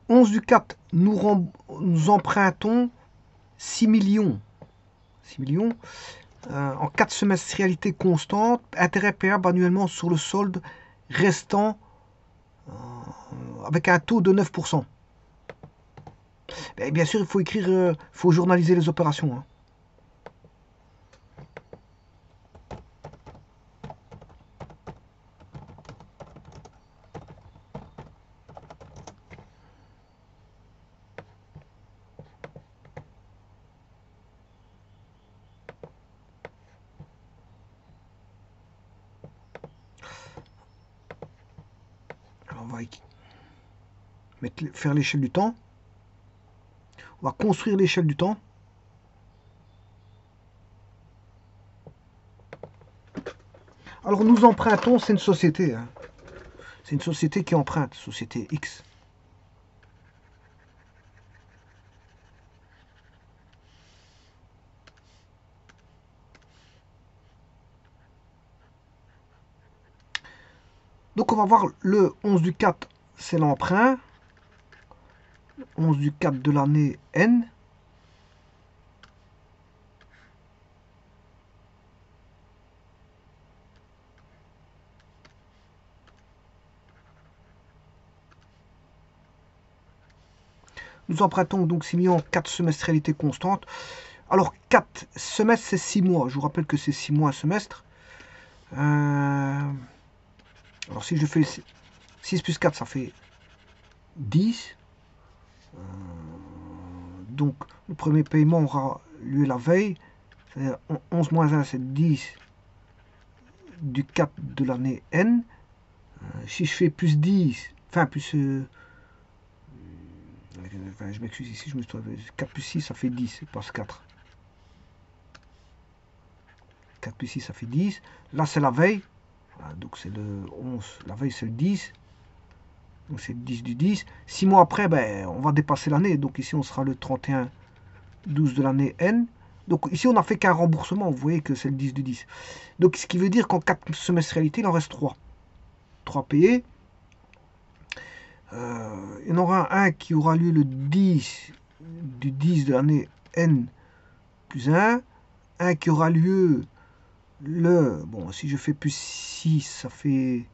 11 du 4, nous empruntons 6 millions. 6 millions. En 4 semestrialités constantes, intérêt payable annuellement sur le solde restant avec un taux de 9%. Et bien sûr, il faut écrire, faut journaliser les opérations. Hein. Alors on va faire l'échelle du temps. On va construire l'échelle du temps. Alors nous empruntons, c'est une société. Hein. C'est une société qui emprunte, société X. Donc on va voir le 11 du 4, c'est l'emprunt. 11 du 4 de l'année N. Nous empruntons donc 6 millions en 4 semestrialités constantes. Alors 4 semestres, c'est 6 mois. Je vous rappelle que c'est 6 mois un semestre. Alors si je fais 6 plus 4, ça fait 10. Donc le premier paiement aura lieu la veille. C'est-à-dire 11 moins 1, c'est 10 du 4 de l'année N. Si je fais plus 10, enfin plus... je m'excuse ici, je me suis 4 plus 6, ça fait 10, passe 4. 4 plus 6, ça fait 10. Là, c'est la veille. Voilà, donc c'est le 11. La veille, c'est le 10. Donc c'est 10 du 10. 6 mois après, ben, on va dépasser l'année. Donc ici, on sera le 31-12 de l'année N. Donc ici, on n'a fait qu'un remboursement. Vous voyez que c'est le 10 du 10. Donc ce qui veut dire qu'en 4 semestrialités, il en reste 3. 3 payés. Il y en aura un qui aura lieu le 10 du 10 de l'année N plus 1. Un qui aura lieu le... Bon, si je fais plus 6, ça fait...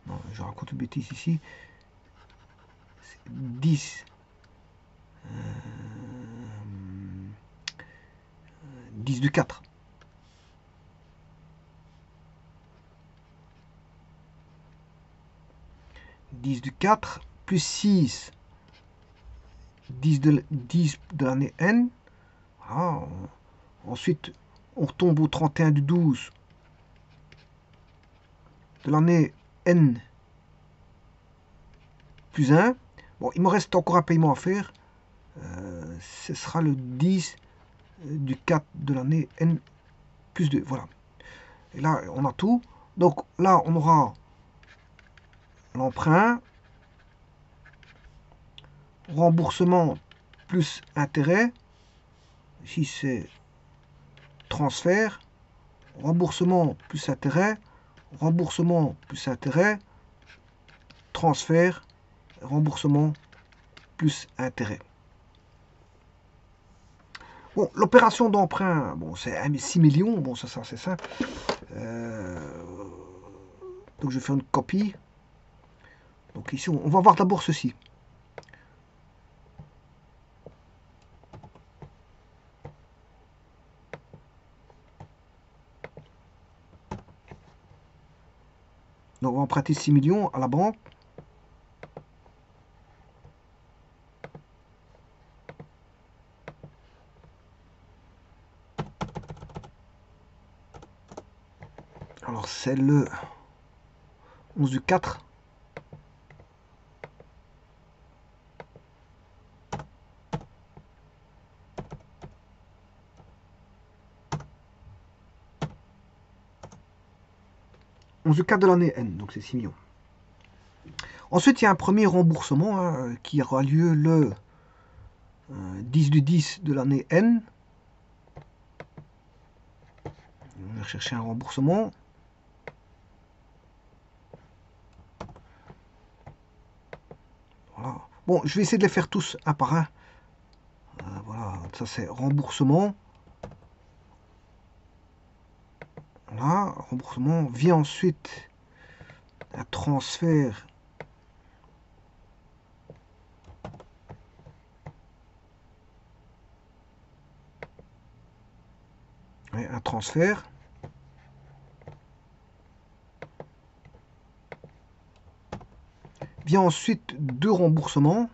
Non, je raconte une bêtise ici. 10. 10 du 4. 10 du 4 plus 6. 10 de l'année N. Ah, ensuite, on retombe au 31 du 12 de l'année N plus 1. Bon, il me reste encore un paiement à faire. Ce sera le 10 du 4 de l'année N plus 2. Voilà. Et là, on a tout. Donc là, on aura l'emprunt, remboursement plus intérêt. Ici, c'est transfert, remboursement plus intérêt, remboursement plus intérêt, transfert, remboursement plus intérêt. Bon, l'opération d'emprunt, bon, c'est 6 millions, bon, ça c'est simple. Donc je fais une copie. Donc ici, on va voir d'abord ceci. Donc on va emprunter 6 millions à la banque. Alors c'est le 11 du 4. Du 4 de l'année N, donc c'est 6 millions. Ensuite, il y a un premier remboursement hein, qui aura lieu le 10 du 10 de l'année N. On va chercher un remboursement. Bon, je vais essayer de les faire tous un par un. Voilà, ça c'est remboursement. Voilà, remboursement. Vient ensuite un transfert. Ouais, un transfert. Vient ensuite deux remboursements.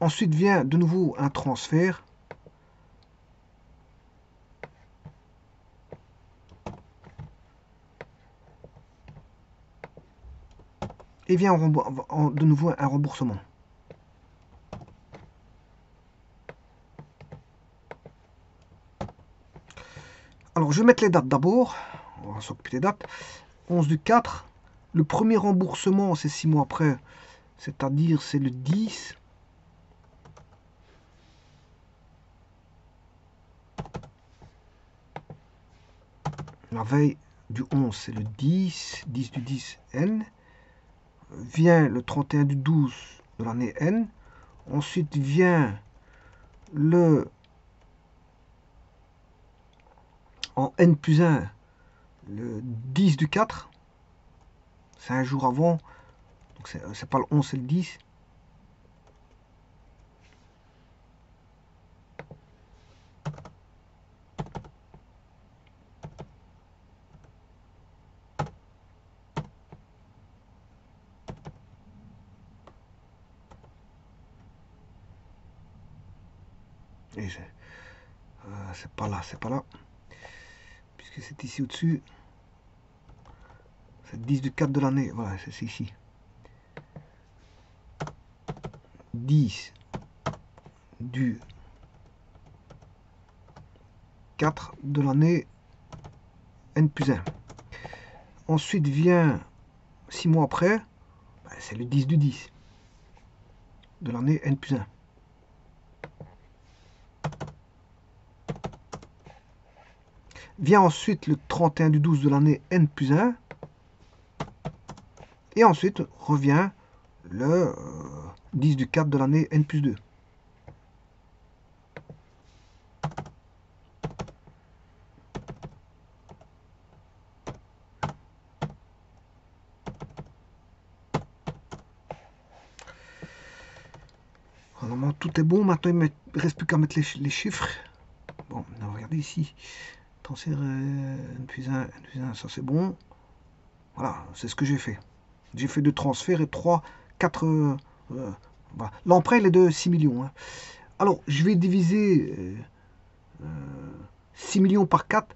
Ensuite vient de nouveau un transfert. Et vient de nouveau un remboursement. Alors, je vais mettre les dates d'abord. On va s'occuper des dates. 11 du 4. Le premier remboursement, c'est 6 mois après. C'est-à-dire, c'est le 10. La veille du 11, c'est le 10. 10 du 10, N. Vient le 31 du 12 de l'année N. Ensuite vient le en N plus 1, le 10 du 4. C'est un jour avant. Donc c'est pas le 11, c'est le 10. Et c'est pas là, c'est pas là. Puisque c'est ici au-dessus. C'est 10 du 4 de l'année. Voilà, c'est ici. 10 du 4 de l'année N plus 1. Ensuite vient 6 mois après, c'est le 10 du 10 de l'année N plus 1. Vient ensuite le 31 du 12 de l'année N plus 1. Et ensuite revient le 10 du 4 de l'année N plus 2. Normalement tout est bon, maintenant il ne reste plus qu'à mettre les chiffres. Bon, on va regarder ici. Transfert N plus 1, N plus 1, ça c'est bon. Voilà, c'est ce que j'ai fait. J'ai fait 2 transferts et 3, 4... voilà. L'emprunt il est de 6 millions. Hein. Alors, je vais diviser 6 millions par 4.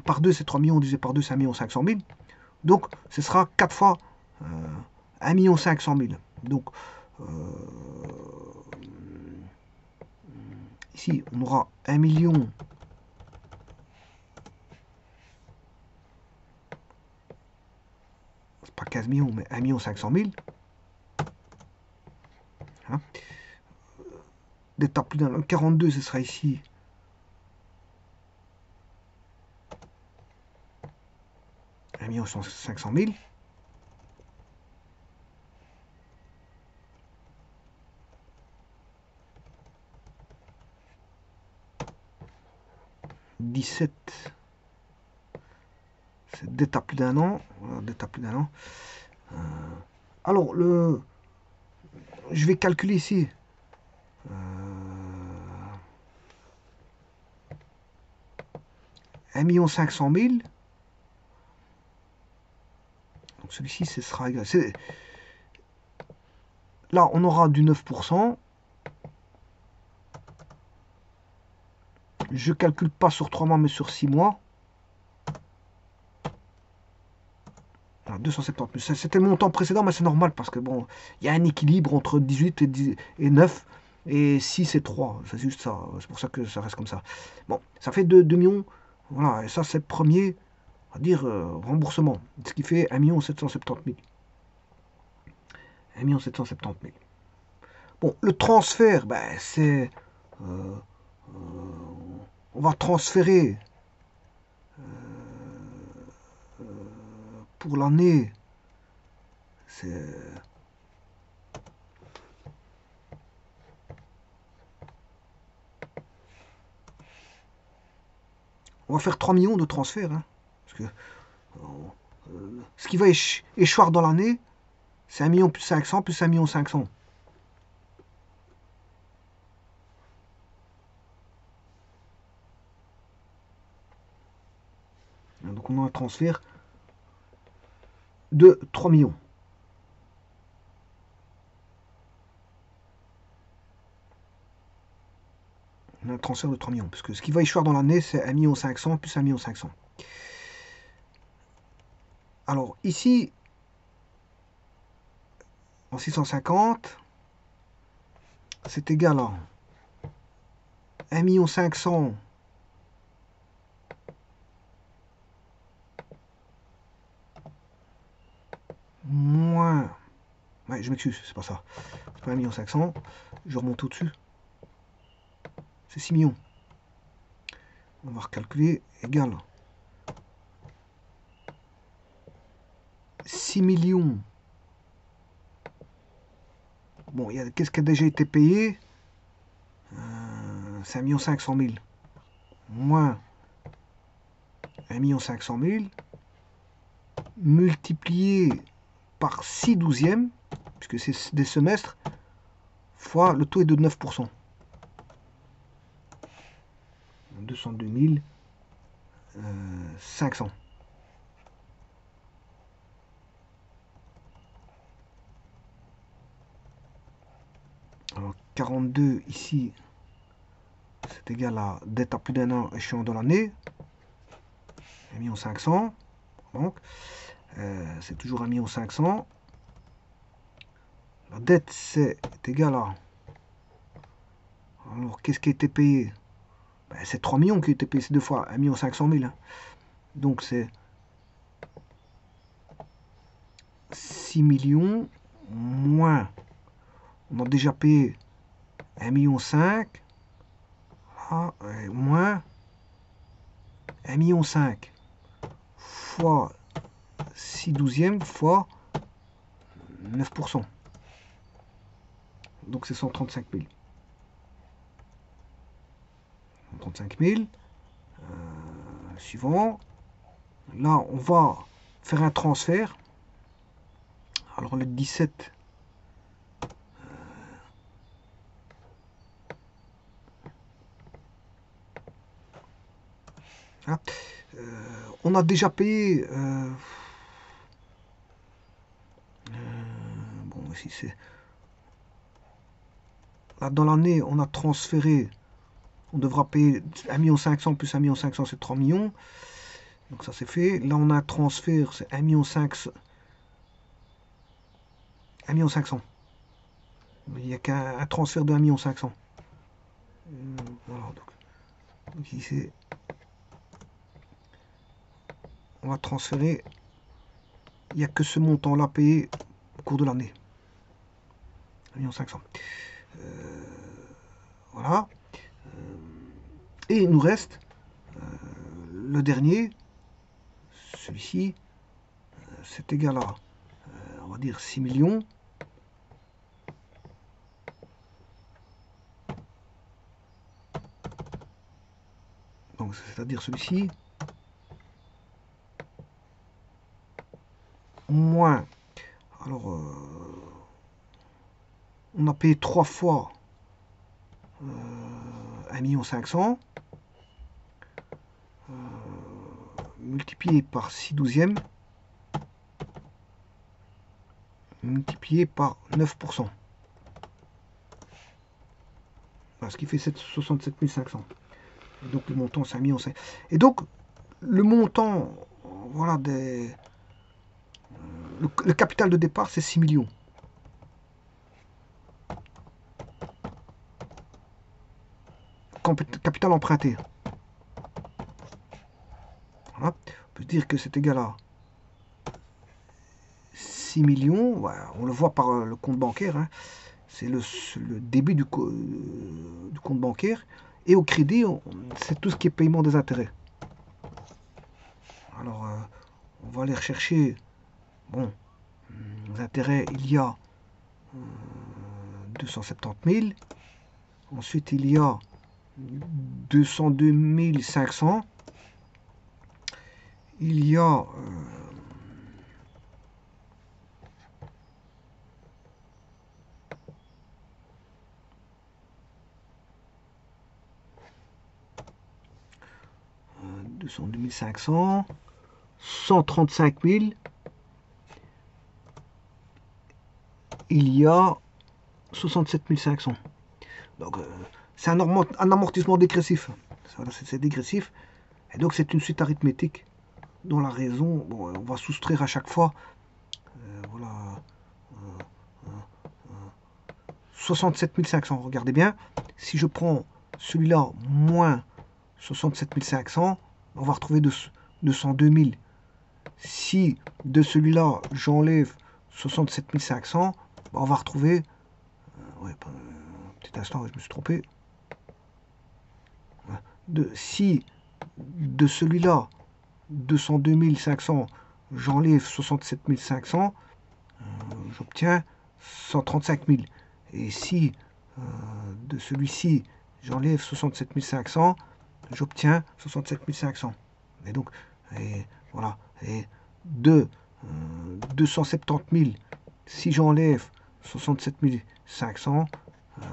Par 2, c'est 3 millions. Divisé par 2, c'est 1 500 000. Donc, ce sera 4 fois 1 500 000. Donc, ici, on aura 1 million. C'est pas 15 millions, mais 1 500 000. Hein. D'étape plus d'un. 42, ce sera ici. « 1 500 000. » 17, c'est d'étape plus d'un an. Voilà, d'étape plus d'un an. Alors, je vais calculer ici. 1 500 000. Donc celui-ci, ce sera égal. Là, on aura du 9%. Je calcule pas sur 3 mois, mais sur 6 mois. 270 000. C'était le montant précédent, mais c'est normal parce que bon, il y a un équilibre entre 18 et 9 et 6 et 3. C'est juste ça. C'est pour ça que ça reste comme ça. Bon, ça fait 2 millions. Voilà, et ça, c'est le premier, on va dire, remboursement. Ce qui fait 1 770 000. 1 770 000. Bon, le transfert, ben, c'est On va transférer pour l'année, on va faire 3 millions de transferts. Hein, parce que ce qui va échoir dans l'année, c'est 1 million plus 500 plus 1 million 500. Donc on a un transfert de 3 millions. On a un transfert de 3 millions. Parce que ce qui va échoir dans l'année, c'est 1 million 500 plus 1 million 500. Alors ici, en 650, c'est égal à 1 million 500 moins... Ouais, je m'excuse, c'est pas ça. C'est pas 1 million 500. Je remonte au-dessus. C'est 6 millions. On va recalculer. Égal 6 millions. Bon, qu'est-ce qui a déjà été payé? 5 millions 500 000. Moins 1 million 500 000. Multiplié par 6 douzièmes, puisque c'est des semestres, fois le taux est de 9%. 202 500. Alors 42 ici, c'est égal à dette à plus d'un an échéant dans l'année. 1 500 000. Donc, c'est toujours 1 500 000. La dette, c'est égal à... Alors, qu'est-ce qui a été payé? Ben, c'est 3 millions qui a été payé, c'est deux fois 1 500 000. Hein. Donc, c'est 6 millions moins... On a déjà payé 1,5 million. Ah, moins 1,5 million fois 6 douzièmes fois 9%. Donc c'est 135 000. 135 000. Suivant. Là, on va faire un transfert. Alors le 17... Hein, on a déjà payé... bon, ici c'est... Là, dans l'année, on a transféré... On devra payer 1 500 000 plus 1 500 000, c'est 3 millions. Donc ça c'est fait. Là, on a un transfert, c'est 1 500 000. 1 500 000. Il n'y a qu'un transfert de 1 500 000. Voilà, donc ici c'est... On va transférer. Il n'y a que ce montant-là payé au cours de l'année. 1 500 000. Voilà. Et il nous reste le dernier. Celui-ci, c'est égal à, on va dire, 6 millions. Donc, c'est-à-dire celui-ci, moins, alors, on a payé 3 fois 1 500 000, multiplié par 6 douzièmes, multiplié par 9%. Voilà, ce qui fait 67 500. Et donc le montant c'est 1 million. Et donc le montant, voilà, le capital de départ c'est 6 millions. Capital emprunté. Voilà. On peut dire que c'est égal à 6 millions. Voilà, on le voit par le compte bancaire. Hein. C'est le début du compte bancaire. Et au crédit, c'est tout ce qui est paiement des intérêts. Alors, on va aller rechercher, bon, les intérêts, il y a 270 000. Ensuite, il y a 202 500. Il y a 202 500, 135 000, il y a 67 500. Donc, c'est un amortissement dégressif. C'est dégressif. Et donc, c'est une suite arithmétique dont la raison, bon, on va soustraire à chaque fois, voilà, 67 500. Regardez bien, si je prends celui-là moins 67 500, on va retrouver 202 000. Si de celui-là, j'enlève 67 500, on va retrouver... ouais, petit instant, je me suis trompé. Si de celui-là, 202 500, j'enlève 67 500, j'obtiens 135 000. Et si de celui-ci, j'enlève 67 500, j'obtiens 67 500. Et donc, voilà. Et de 270 000, si j'enlève 67 500,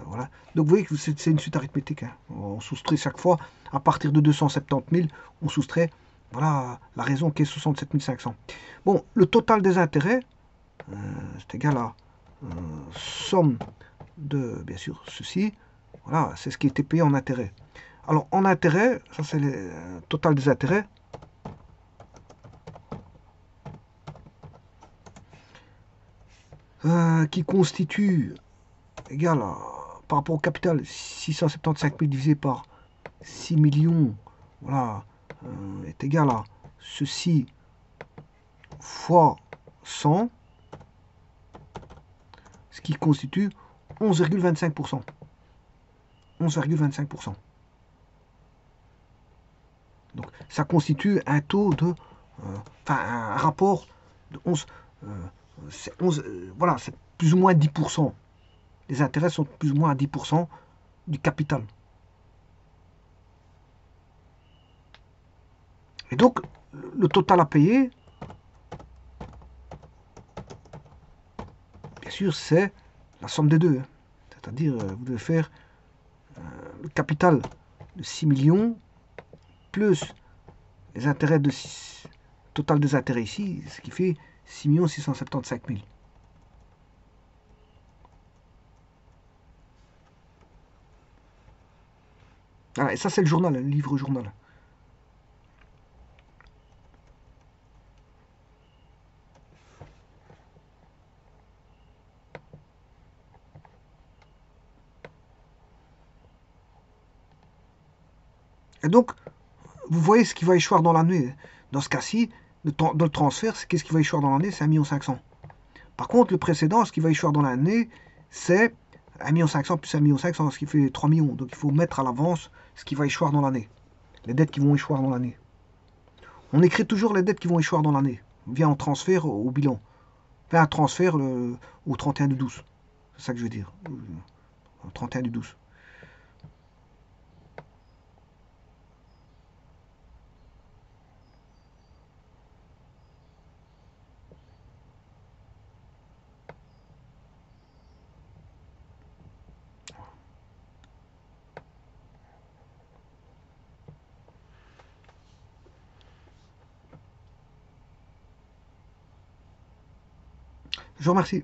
voilà. Donc, vous voyez que c'est une suite arithmétique. Hein. On soustrait chaque fois, à partir de 270 000, on soustrait, voilà, la raison qui est 67 500. Bon, le total des intérêts, c'est égal à somme de, bien sûr, ceci. Voilà, c'est ce qui était payé en intérêt. Alors, en intérêt, ça c'est le total des intérêts. Qui constitue, égal à, par rapport au capital, 675 000 divisé par 6 millions, voilà, est égal à ceci fois 100, ce qui constitue 11,25%. 11,25%. Donc, ça constitue un taux de, enfin, un rapport de 11, voilà, c'est plus ou moins 10%. Les intérêts sont plus ou moins à 10% du capital. Et donc, le total à payer, bien sûr, c'est la somme des deux. C'est-à-dire, vous devez faire le capital de 6 millions plus les intérêts de 6, total des intérêts ici, ce qui fait 6 675 000. Voilà, et ça c'est le journal, le livre journal. Et donc, vous voyez ce qui va échoir dans l'année. Dans ce cas-ci, dans le transfert, qu'est-ce qui va échoir dans l'année? C'est 1 500 000. Par contre, le précédent, ce qui va échoir dans l'année, c'est 1 500 000 plus 1 500 000, ce qui fait 3 millions. Donc il faut mettre à l'avance ce qui va échoir dans l'année. Les dettes qui vont échoir dans l'année. On écrit toujours les dettes qui vont échoir dans l'année. Via un transfert au bilan. Fait un transfert au 31 du 12. C'est ça que je veux dire. Au 31 du 12. Je vous remercie.